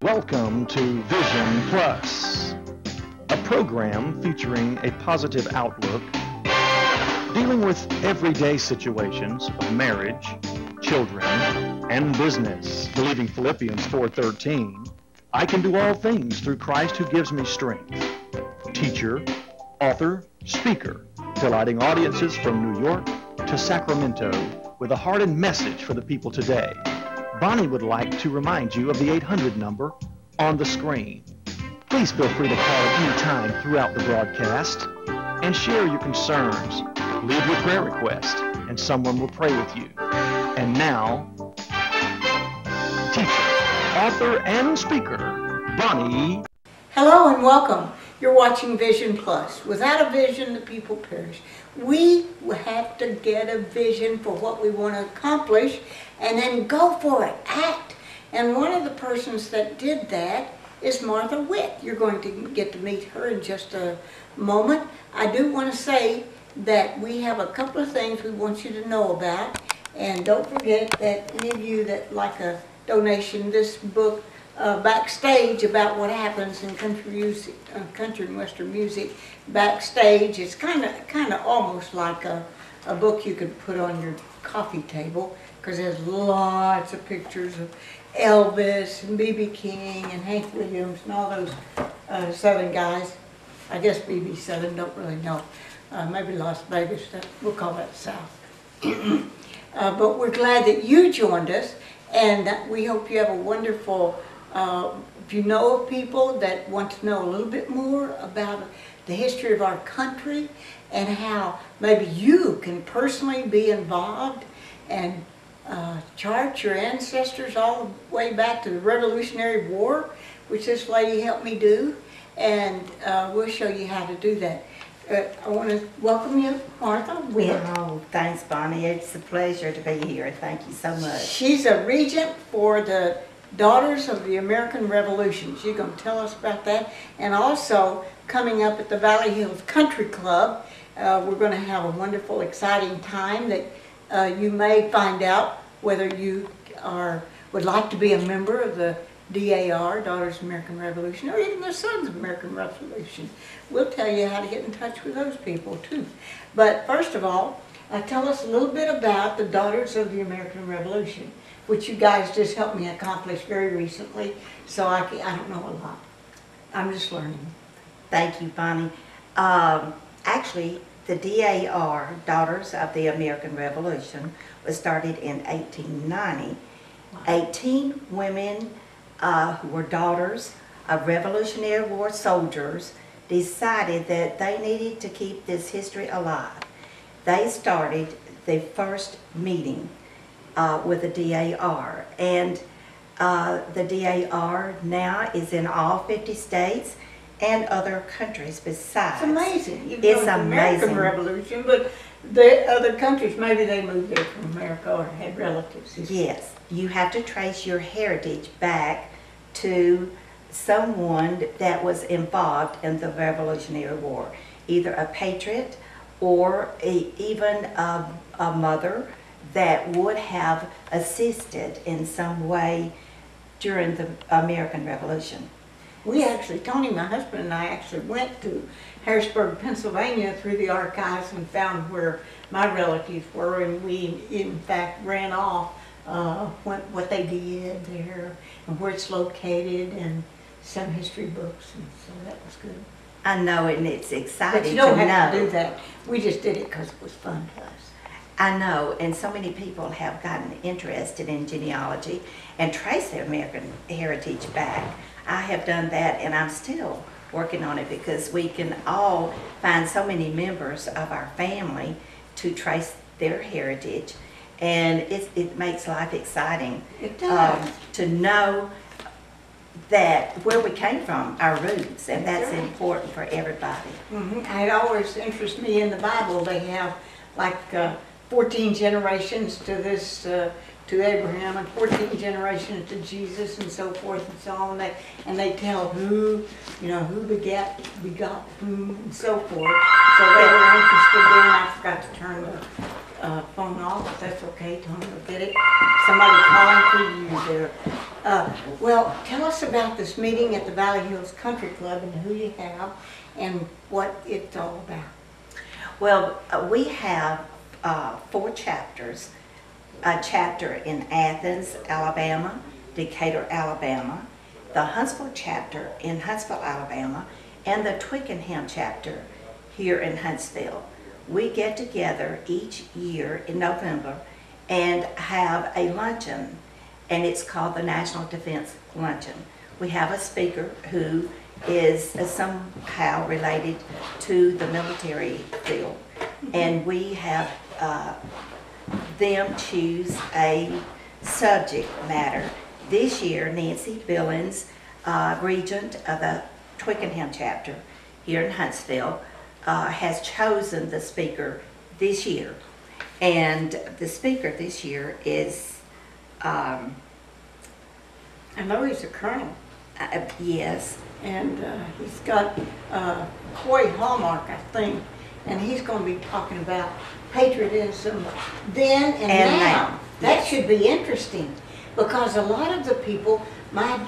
Welcome to Vision Plus, a program featuring a positive outlook, dealing with everyday situations of marriage, children, and business. Believing Philippians 4:13, I can do all things through Christ who gives me strength. Teacher, author, speaker, delighting audiences from New York to Sacramento with a heart and message for the people today. Bonnie would like to remind you of the 800 number on the screen. Please feel free to call at any time throughout the broadcast and share your concerns. Leave your prayer request and someone will pray with you. And now, teacher, author, and speaker, Bonnie. Hello and welcome. You're watching Vision Plus. Without a vision, the people perish. We have to get a vision for what we want to accomplish and then go for it, act. And one of the persons that did that is Martha Whitt. You're going to get to meet her in just a moment. I do want to say that we have a couple of things we want you to know about. And don't forget that any of you that like a donation, this book, Backstage, about what happens in country music, country and western music backstage. It's kind of almost like a book you could put on your coffee table, because there's lots of pictures of Elvis and B.B. King and Hank Williams and all those Southern guys. I guess B.B. Southern, don't really know. Maybe Las Vegas, we'll call that South. But we're glad that you joined us, and we hope you have a wonderful. If you know of people that want to know a little bit more about the history of our country and how maybe you can personally be involved and chart your ancestors all the way back to the Revolutionary War, which this lady helped me do, and we'll show you how to do that. I want to welcome you, Martha Whitt. Oh, thanks, Bonnie. It's a pleasure to be here. Thank you so much. She's a regent for the Daughters of the American Revolution. She's going to tell us about that. And also, coming up at the Valley Hills Country Club, we're going to have a wonderful, exciting time that you may find out whether you would like to be a member of the DAR, Daughters of the American Revolution, or even the Sons of American Revolution. We'll tell you how to get in touch with those people, too. But first of all, tell us a little bit about the Daughters of the American Revolution, which you guys just helped me accomplish very recently, so I don't know a lot. I'm just learning. Thank you, Bonnie. Actually, the DAR, Daughters of the American Revolution, was started in 1890. Wow. 18 women who were daughters of Revolutionary War soldiers decided that they needed to keep this history alive. They started the first meeting with the DAR, and the DAR now is in all 50 states and other countries besides. It's amazing. It's amazing. The American Revolution, but the other countries, maybe they moved there from America or had relatives. Yes, you have to trace your heritage back to someone that was involved in the Revolutionary War, either a patriot or even a mother that would have assisted in some way during the American Revolution. We actually, Tony, my husband, and I actually went to Harrisburg, Pennsylvania through the archives and found where my relatives were, and we in fact ran off what they did there and where it's located and some history books, and so that was good. I know, and it's exciting but you don't to have know. to do that. We just did it because it was fun to us. I know, and so many people have gotten interested in genealogy and trace their American heritage back. I have done that, and I'm still working on it because we can all find so many members of our family to trace their heritage, and it makes life exciting. It does. To know that where we came from, our roots, and that's important for everybody. Mm-hmm. It always interests me in the Bible. They have like 14 generations to this, to Abraham, and 14 generations to Jesus, and so forth and so on. And they tell who begot whom, and so forth. So they were interested in. I forgot to turn the phone off. If that's okay, Tony will get it. Somebody calling for you there. Well, tell us about this meeting at the Valley Hills Country Club and who you have and what it's all about. Well, we have 4 chapters. A chapter in Athens, Alabama, Decatur, Alabama, the Huntsville chapter in Huntsville, Alabama, and the Twickenham chapter here in Huntsville. We get together each year in November and have a luncheon, and it's called the National Defense Luncheon. We have a speaker who is somehow related to the military field, and we have them choose a subject matter. This year, Nancy Billings, regent of the Twickenham chapter here in Huntsville, has chosen the speaker this year. And the speaker this year is... I know he's a colonel. Yes. And he's got Coy Hallmark, I think, and he's going to be talking about patriotism then and now. That Yes. should be interesting, because a lot of the people, my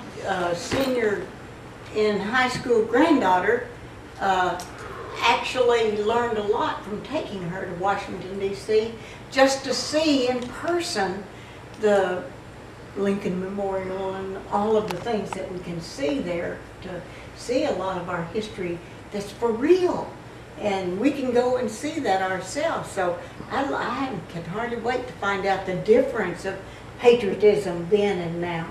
senior in high school granddaughter actually learned a lot from taking her to Washington, D.C., just to see in person the Lincoln Memorial and all of the things that we can see there, to see a lot of our history that's for real. And we can go and see that ourselves. So I can hardly wait to find out the difference of patriotism then and now.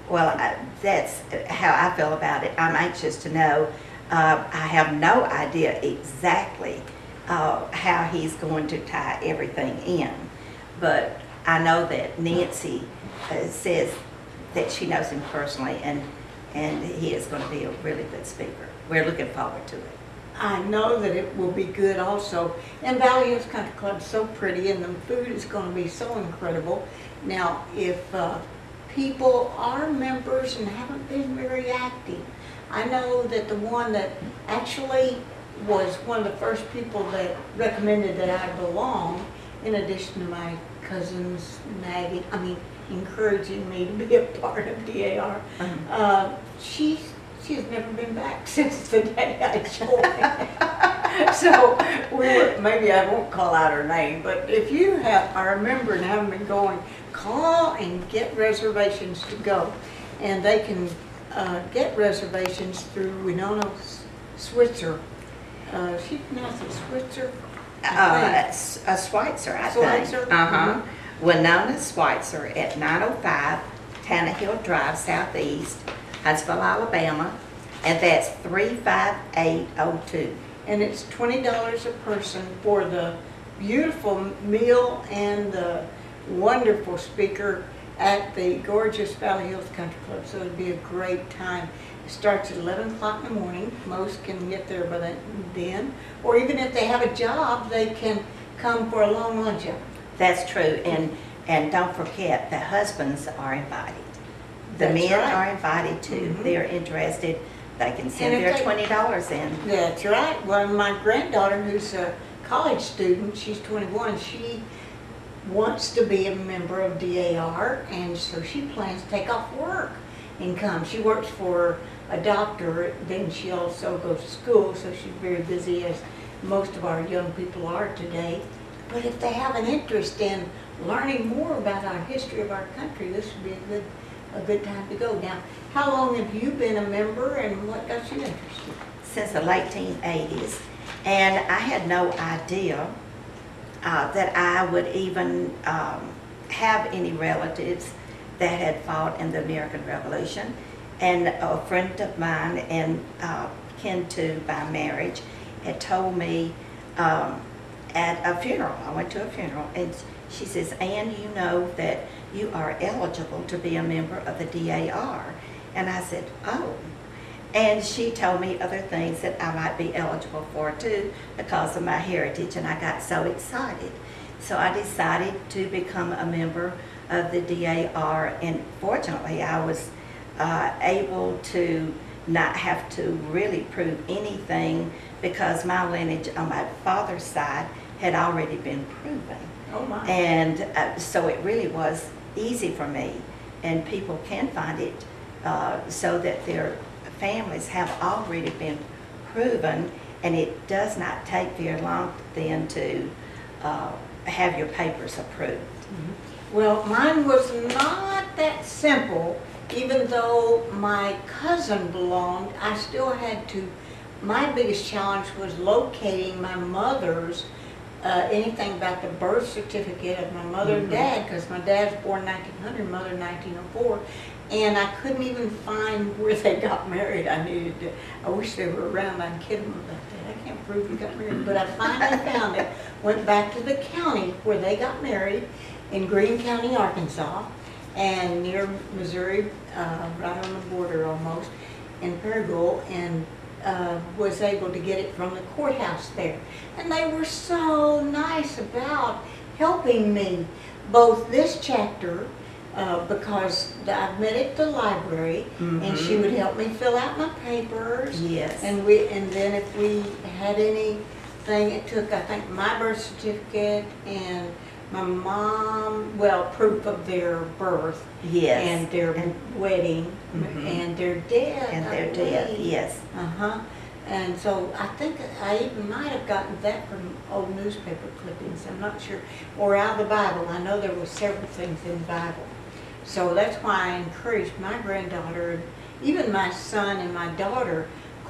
Well, that's how I feel about it. I'm anxious to know. I have no idea exactly how he's going to tie everything in, but I know that Nancy says that she knows him personally, and he is going to be a really good speaker. We're looking forward to it. I know that it will be good also. And Valley Hills Country Club is so pretty, and the food is going to be so incredible. Now, if people are members and haven't been very active, I know that the one that actually was one of the first people that recommended that I belong, in addition to my cousins, Maggie, encouraging me to be a part of DAR, she's never been back since the day I joined. So maybe I won't call out her name, but if you are a member and haven't been going, call and get reservations to go. And they can get reservations through Winona Switzer. She pronounced it Switzer? A Schweitzer, I think. Schweitzer? Winona Schweitzer at 905 Tannehill Drive Southeast, Huntsville, Alabama, and that's 35802. And it's $20 a person for the beautiful meal and the wonderful speaker at the gorgeous Valley Hills Country Club. So it'd be a great time. It starts at 11 o'clock in the morning. Most can get there by then. Or even if they have a job, they can come for a long lunch hour. That's true, and don't forget, the husbands are invited. The That's men right. are invited too. They're interested. They can send And their if they- $20 in. That's right. Well, my granddaughter, who's a college student, she's 21, she wants to be a member of DAR, and so she plans to take off work and come. She works for a doctor, then she also goes to school, so she's very busy, as most of our young people are today. But if they have an interest in learning more about our history of our country, this would be a good time to go. Now, how long have you been a member, and what got you interested? Since the late 1980s, and I had no idea that I would even have any relatives that had fought in the American Revolution. And a friend of mine, and kin to by marriage, had told me at a funeral, I went to a funeral, and she says, "Ann, you know that you are eligible to be a member of the DAR." And I said, "Oh." And she told me other things that I might be eligible for too because of my heritage, and I got so excited. So I decided to become a member of the DAR, and fortunately I was able to not have to really prove anything because my lineage on my father's side had already been proven. Oh my. And so it really was easy for me and people can find it so that their families have already been proven, and it does not take very long then to have your papers approved. Mm-hmm. Well, mine was not that simple. Even though my cousin belonged, I still had to, my biggest challenge was locating my mother's, anything about the birth certificate of my mother and dad, because my dad's born 1900, mother 1904, and I couldn't even find where they got married. I wish they were around. I'd kid them about that. I can't prove you got married, but I finally found it. Went back to the county where they got married in Greene County, Arkansas, and near Missouri, right on the border almost, in Paragould, and was able to get it from the courthouse there. And they were so nice about helping me, both this chapter, because I met at the library, and she would help me fill out my papers. Yes. And then if we had anything, it took, I think, my birth certificate and my mom, well, proof of their birth, Yes. and their wedding, and their death. And their death, yes. And so I think I even might have gotten that from old newspaper clippings, I'm not sure, or out of the Bible. I know there were several things in the Bible. So that's why I encouraged my granddaughter, and even my son and my daughter,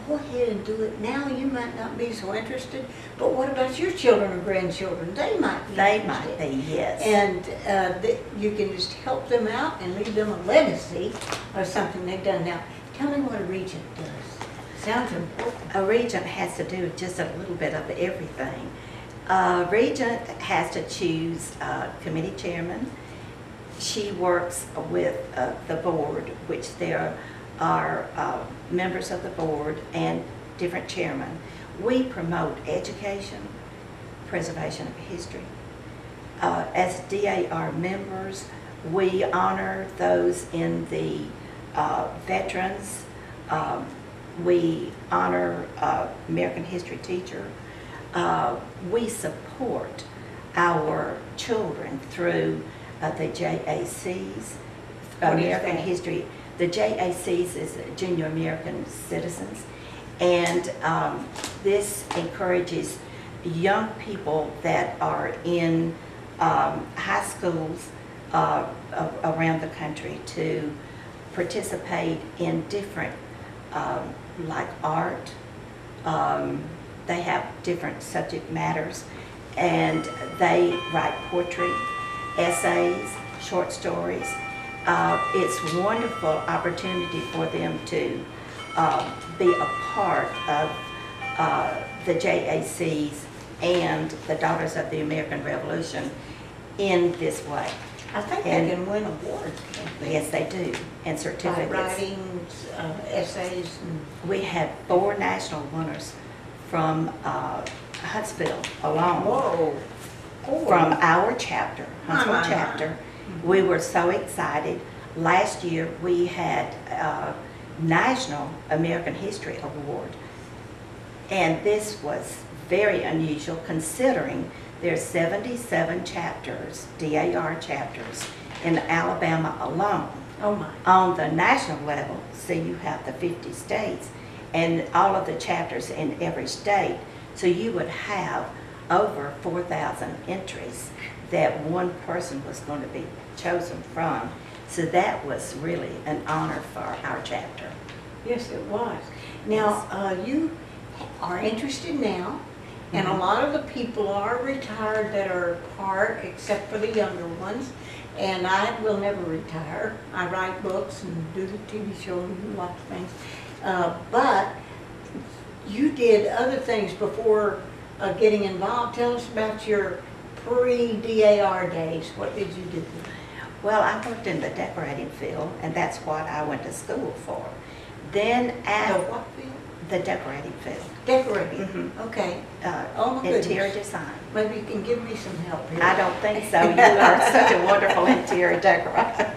go ahead and do it now. You might not be so interested, but what about your children or grandchildren? They might be They interested. might be, yes. And you can just help them out and leave them a legacy of something they've done. Now, tell me what a regent does. Sounds important. A regent has to do just a little bit of everything. A regent has to choose a committee chairman. She works with the board, which there are members of the board and different chairmen. We promote education, preservation of history. As DAR members, we honor those in the veterans. We honor American history teacher. We support our children through the JACs, American History. The JACs is Junior American Citizens, and this encourages young people that are in high schools around the country to participate in different, like art. They have different subject matters, and they write poetry, essays, short stories. It's a wonderful opportunity for them to be a part of the JACs and the Daughters of the American Revolution in this way. I think they can win awards, can't they? Yes, they do, and By certificates. writing essays. We had 4 national winners from Huntsville alone. Whoa. From our chapter, Huntsville My. chapter. We were so excited. Last year we had a National American History Award, and this was very unusual considering there's 77 chapters, DAR chapters, in Alabama alone. Oh my. On the national level, so you have the 50 states and all of the chapters in every state, so you would have over 4,000 entries that one person was going to be chosen from. So that was really an honor for our chapter. Yes, it was. Now, you are interested now, and a lot of the people are retired that are part, except for the younger ones. And I will never retire. I write books and do the TV show and do lots of things. But you did other things before getting involved. Tell us about your pre-DAR days. What did you do? Well, I worked in the decorating field, and that's what I went to school for. Then after what field? the decorating field, Decorating. Okay. Oh my goodness. interior design. Maybe you can give me some help here. I don't think so. You are such a wonderful interior decorator.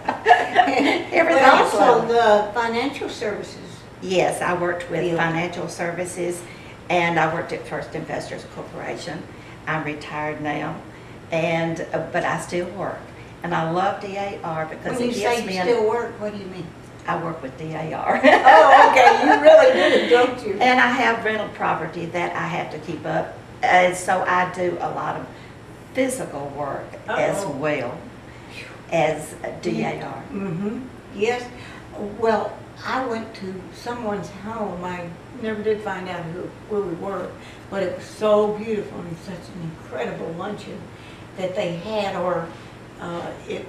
Everything But is also lovely. the financial services. Yes, I worked with Field. financial services, and I worked at First Investors Corporation. I'm retired now, and but I still work. And I love DAR because When it you gives say me you still work, what do you mean? I work with DAR. Oh, okay, you really do, don't you? And I have rental property that I have to keep up. And so I do a lot of physical work as well as DAR. Mm-hmm. Yes. Well, I went to someone's home. I never did find out where we were, but it was so beautiful and such an incredible luncheon that they had, or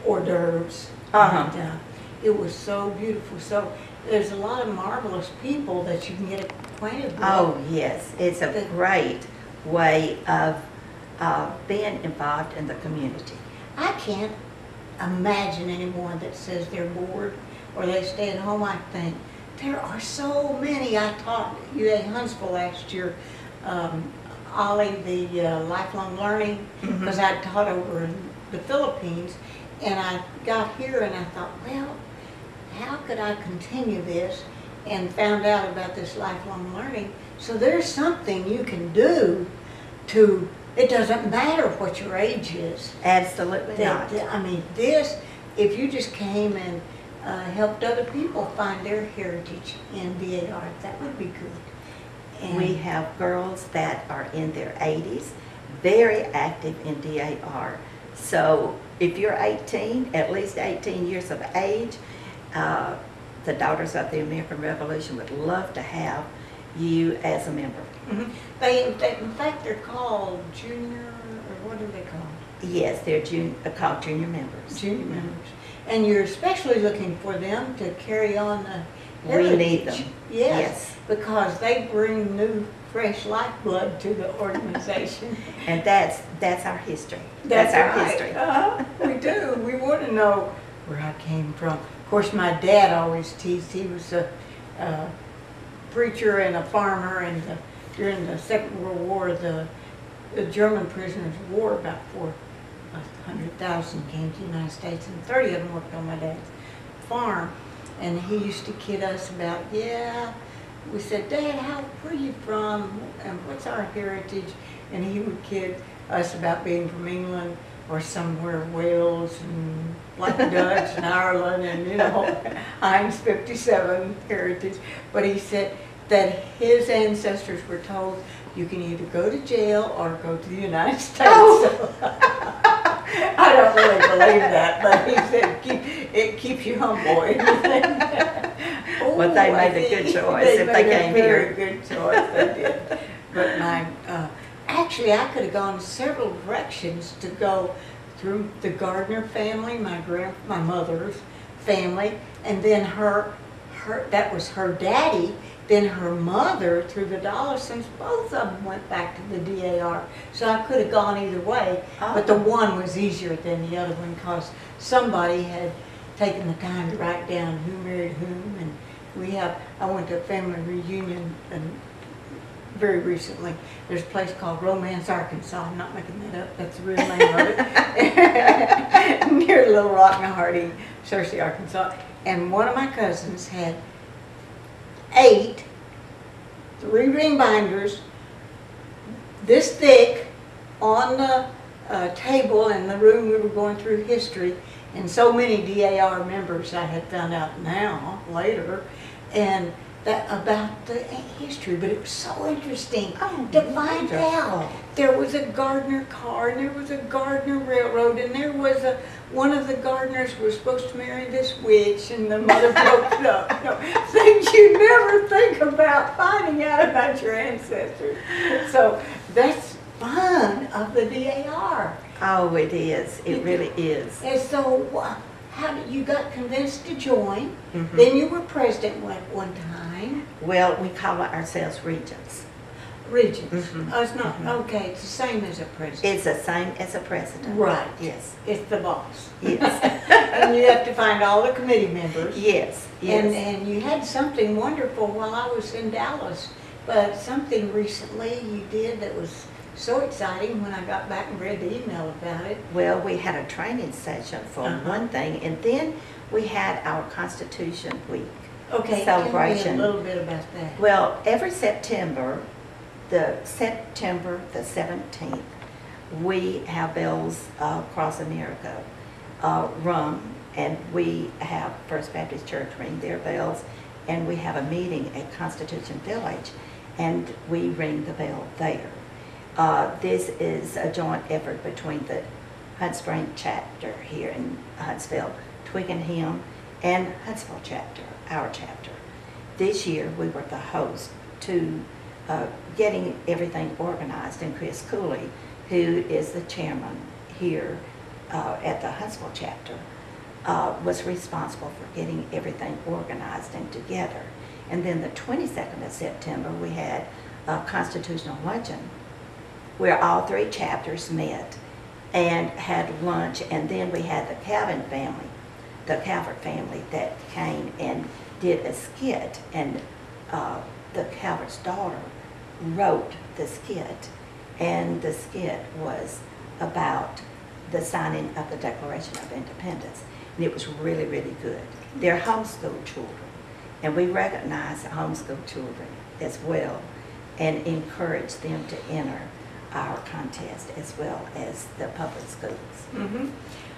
hors d'oeuvres. And, it was so beautiful. So there's a lot of marvelous people that you can get acquainted with. Oh, yes. It's a great way of being involved in the community. I can't imagine anyone that says they're bored or they stay at home. I think there are so many. I taught UA Huntsville last year, Ollie, the lifelong learning, because I taught over in the Philippines, and I got here and I thought, well, how could I continue this, and found out about this lifelong learning. So there's something you can do to, it doesn't matter what your age is. Absolutely not. I mean, this, if you just came and helped other people find their heritage in DAR, that would be good. And we have girls that are in their 80s, very active in DAR. So if you're 18, at least 18 years of age, the Daughters of the American Revolution would love to have you as a member. in fact, they're called junior, or what are they called? Yes, they're called junior members. Junior members. And you're especially looking for them to carry on the heritage. We need them. Yes, because they bring new, fresh lifeblood to the organization. And that's our history. That's our right. history. We do. We want to know where I came from. Of course, my dad always teased. He was a preacher and a farmer, and during the Second World War, the German prisoners of war, about 400,000 came to the United States, and 30 of them worked on my dad's farm. And he used to kid us about, we said, Dad, where are you from, and what's our heritage? And he would kid us about being from England or somewhere, Wales and Black Dutch and Ireland, and Heinz 57 heritage. But he said that his ancestors were told, you can either go to jail or go to the United States. Oh. So, I don't really believe that, but he said it keeps you humble. Well, they made a good choice if they came here. Very good choice, they did. But actually, I could have gone several directions to go through the Gardner family, my mother's family, and then that was her daddy. Then her mother, through the Dollisons, both of them went back to the DAR. So I could have gone either way, but the one was easier than the other one because somebody had taken the time to write down who married whom. And I went to a family reunion very recently. There's a place called Romance, Arkansas. I'm not making that up. That's the real name of it. Near Little Rock and Harding, Searcy, Arkansas. And one of my cousins had 8 3-ring binders this thick on the table in the room we were going through history, and so many DAR members I had found out later, and that about the history. But it was so interesting to find out there was a Gardner car, and there was a Gardner railroad, and there was one of the Gardners was supposed to marry this witch, and the mother broke it up. Things you never think about finding out about your ancestors. So that's fun of the DAR. Oh, it is. It really is. And so how did you got convinced to join? Then you were president at one time. Well, we call ourselves regents. Regents. Oh, it's not, okay, it's the same as a president. It's the same as a president. Right. Yes. It's the boss. Yes. And you have to find all the committee members. Yes. Yes. And you had something wonderful while I was in Dallas, but something recently you did that was so exciting when I got back and read the email about it. Well, we had a training session for one thing, and then we had our Constitution Week celebration. Tell me a little bit about that. Well, every September the 17th, we have bells across America rung, and we have First Baptist Church ring their bells, and we have a meeting at Constitution Village, and we ring the bell there. This is a joint effort between the Hunt Spring chapter here in Huntsville, Twickenham, and Huntsville chapter, our chapter. This year we were the host to getting everything organized, and Chris Cooley, who is the chairman here at the Huntsville chapter, was responsible for getting everything organized and together. And then the 22nd of September we had a constitutional luncheon where all three chapters met and had lunch, and then we had the Calvert family that came and did a skit, and the Calvert's daughter wrote the skit, and the skit was about the signing of the Declaration of Independence, and it was really, really good. They're homeschool children, and we recognize homeschool children as well and encourage them to enter our contest as well as the public schools. Mm-hmm.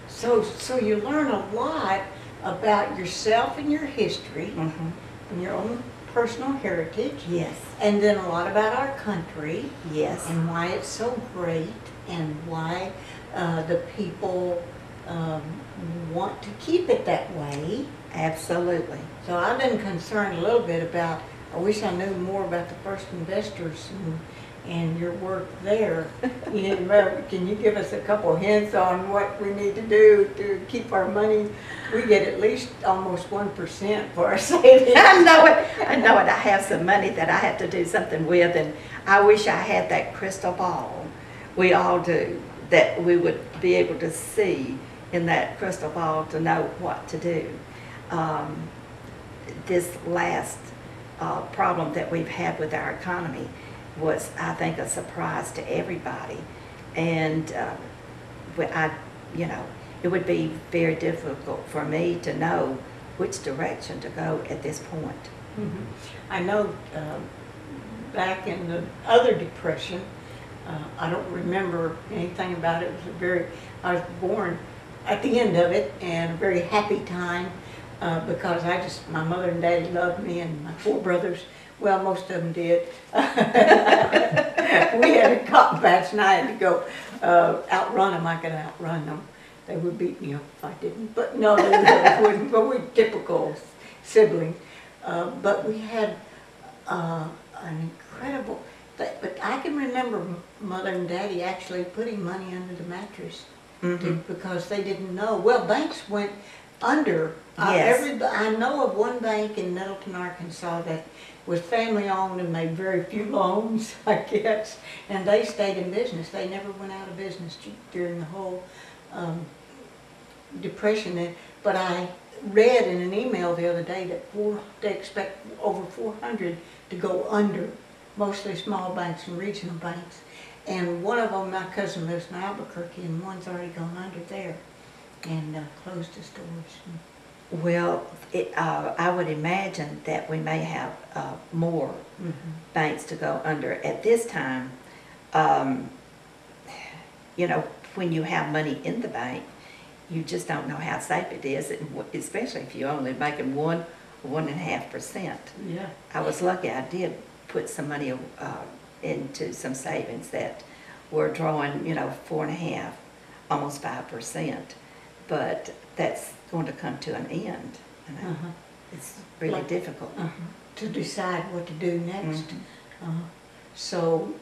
So you learn a lot about yourself and your history, Mm-hmm. and your own personal heritage. Yes. And then a lot about our country. Yes. And why it's so great, and why the people want to keep it that way. Absolutely. So I've been concerned a little bit about, I wish I knew more about the First Investors and your work there. Can you give us a couple hints on what we need to do to keep our money? We get at least almost 1% for our savings. I know it. I know it. I have some money that I have to do something with, and I wish I had that crystal ball. We all do. That we would be able to see in that crystal ball to know what to do. This last problem that we've had with our economy was, I think, a surprise to everybody, and it would be very difficult for me to know which direction to go at this point. Mm-hmm. I know back in the other depression, I don't remember anything about it. I was born at the end of it, and a very happy time because my mother and daddy loved me, and my four brothers, well, most of them did. We had a cotton patch, and I had to go outrun them. I could outrun them. They would beat me up if I didn't, but no, they wouldn't. But we're typical siblings. But we had an incredible. But I can remember Mother and Daddy actually putting money under the mattress because they didn't know. Well, banks went under. Yes. I know of one bank in Middleton, Arkansas that was family owned and made very few loans, I guess, and they stayed in business. They never went out of business during the whole depression. But I read in an email the other day that they expect over 400 to go under, mostly small banks and regional banks. And one of them, my cousin lives in Albuquerque, and one's already gone under there and closed his doors. Well, I would imagine that we may have more banks to go under at this time. When you have money in the bank, you just don't know how safe it is, especially if you're only making 1.5%. Yeah. I was lucky. I did put some money into some savings that were drawing, 4.5%, almost 5%. But that's going to come to an end. It's really difficult to decide what to do next. So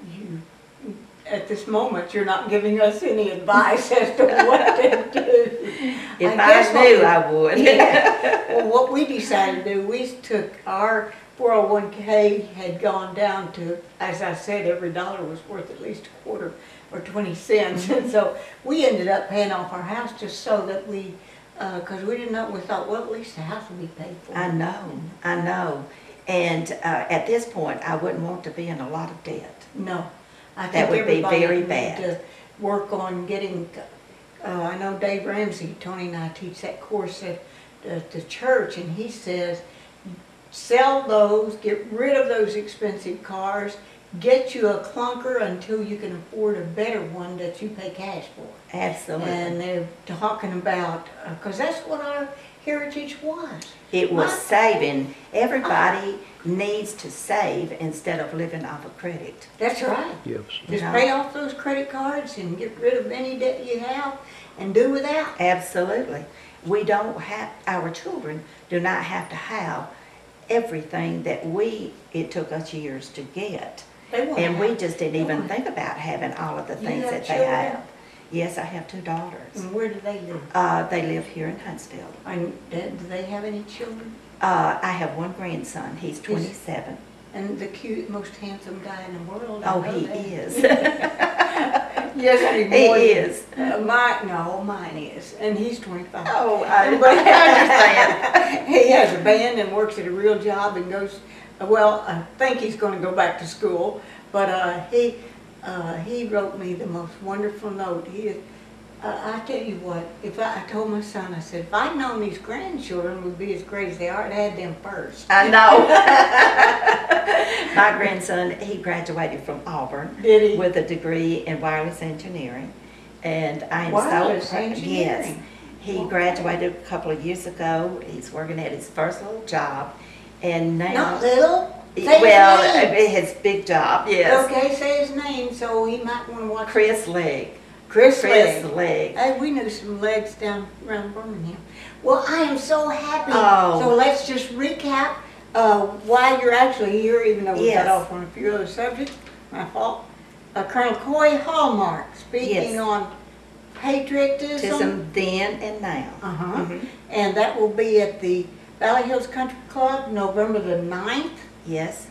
at this moment, you're not giving us any advice as to what to do. If I knew, I would. Yeah. Well, what we decided to do, we took our 401k had gone down to, as I said, every dollar was worth at least a quarter or 20 cents. And so we ended up paying off our house just so that we, because we didn't know, we thought, well, at least the house will be paid for. I know. And at this point, I wouldn't want to be in a lot of debt. No. I think that would be very need bad. To work on getting, I know Dave Ramsey, Tony and I teach that course at the church, and he says, sell those, get rid of those expensive cars, get you a clunker until you can afford a better one that you pay cash for. Absolutely. And they're talking about, because that's what our heritage was. It was saving. Everybody needs to save instead of living off of credit. That's right. Yes. Just pay off those credit cards and get rid of any debt you have and do without. Absolutely. We don't have, our children do not have to have everything that it took us years to get. They won't And we have- just didn't even think about having all of the You things have that they children? have. Yes, I have 2 daughters. And where do they live? They live here in Huntsville. And do they have any children? I have 1 grandson. He's 27. And the cute, most handsome guy in the world. Oh, I know he that. is. Yes, He is. Mine is, and he's 25. Oh, I understand. He has a band and works at a real job and goes. Well, I think he's going to go back to school, but he wrote me the most wonderful note. I tell you what, I told my son, I said, if I'd known these grandchildren would be as great as they are, I'd had them first. I know. My grandson, he graduated from Auburn. Did he? With a degree in wireless engineering. And I am Wireless so proud. engineering? Yes. He graduated a couple of years ago. He's working at his first little job. And now... Not little? Say Well, his name. his big job, yes. Okay, say his name so he might want to watch. Chris Legg. Chris Chris Legg. Legg. Hey, we knew some legs down around Birmingham. Well, I am so happy. Oh. So let's just recap why you're actually here, even though we Yes. got off on a few other subjects. My fault. Colonel Coy Hallmark speaking Yes. on patriotism. Then and now. Uh-huh. Mhm. And that will be at the Valley Hills Country Club, November the 9th. Yes.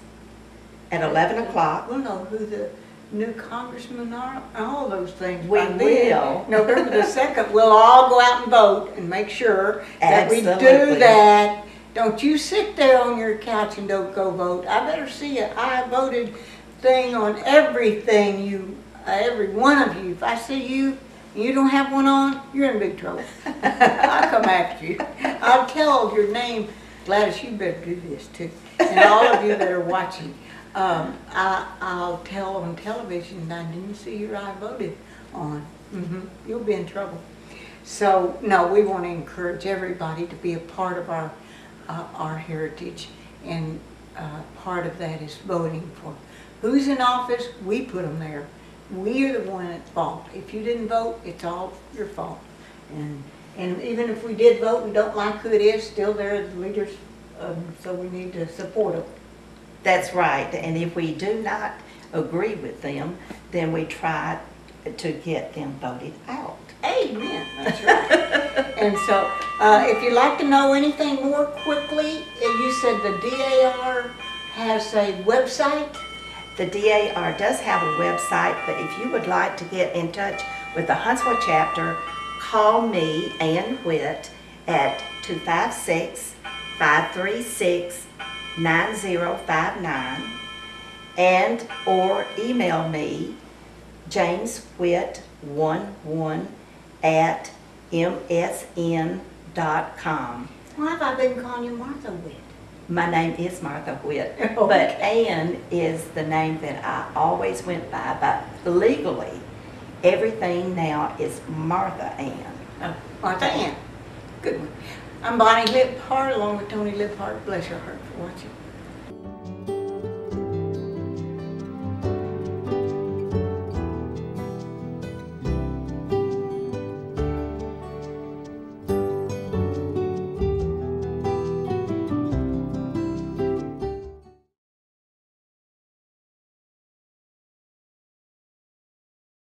At 11 o'clock. We'll know who the new congressmen are, all those things. We by then. will. November the 2nd, we'll all go out and vote and make sure that we do Absolutely. that. Don't you sit there on your couch and don't go vote. I better see a I voted thing on everything every one of you. If I see you and you don't have one on, you're in big trouble. I'll come after you. I'll tell your name. Gladys, you better do this too. And all of you that are watching, I'll tell on television, I didn't see your I voted on. You'll be in trouble. So, no, we want to encourage everybody to be a part of our heritage, and part of that is voting for who's in office. We put them there. We are the one at fault. If you didn't vote, it's all your fault. And even if we did vote and don't like who it is, still they're the leaders, so we need to support them. That's right. And if we do not agree with them, then we try to get them voted out. Amen. That's right. And so, if you'd like to know anything more quickly, you said the DAR has a website. The DAR does have a website, but if you would like to get in touch with the Huntsville chapter, call me, Ann Whitt, at 256-536-9059, and or email me, jameswhitt11@msn.com. Why have I been calling you Martha Whitt? My name is Martha Whitt, Okay. but Ann is the name that I always went by, but legally, everything now is Martha Ann. Oh, Martha Ann. Good one. I'm Bonnie Libhart, along with Tony Libhart. Bless your heart for watching.